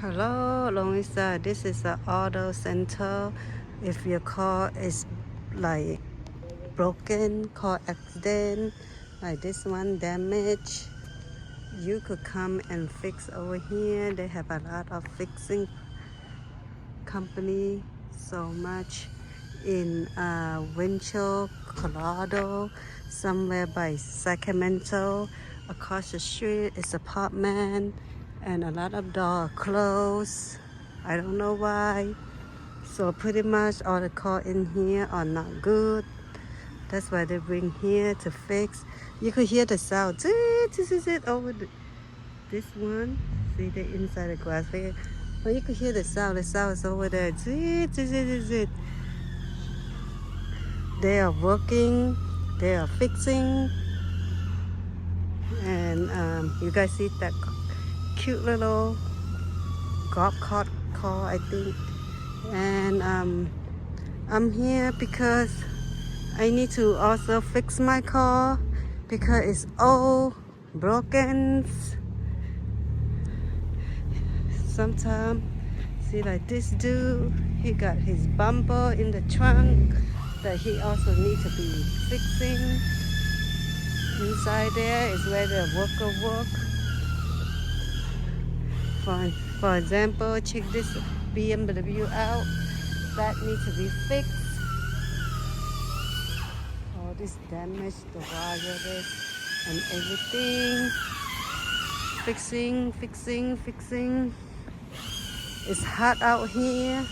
Hello, Louisa. This is the auto center. If your car is like broken, car accident, like this one damaged, you could come and fix over here. They have a lot of fixing company, so much in Winchell, Colorado, somewhere by Sacramento. Across the street is apartment, and a lot of doors closed. I don't know why. So pretty much all the cars in here are not good. That's why they bring here to fix. You could hear the sound. Over this one. See the inside the glass there. But you could hear the sound. The sound is over there. They are working. They are fixing. And you guys see that cute little golf cart car, I think. And I'm here because I need to also fix my car because it's all broken. Sometimes, see like this dude, he got his bumper in the trunk that he also needs to be fixing. Inside there is where the worker work. For example, check this BMW out. That needs to be fixed. All this damage, the wire this and everything. Fixing. It's hot out here.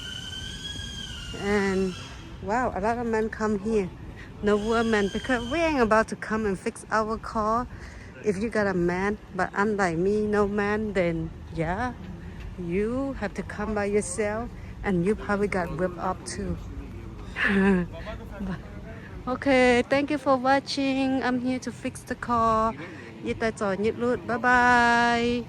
And wow, a lot of men come here. No women, because we ain't about to come and fix our car if you got a man. But unlike me, no man, then yeah, you have to come by yourself, and you probably got whipped up too. Okay, thank you for watching. I'm here to fix the car. Bye bye.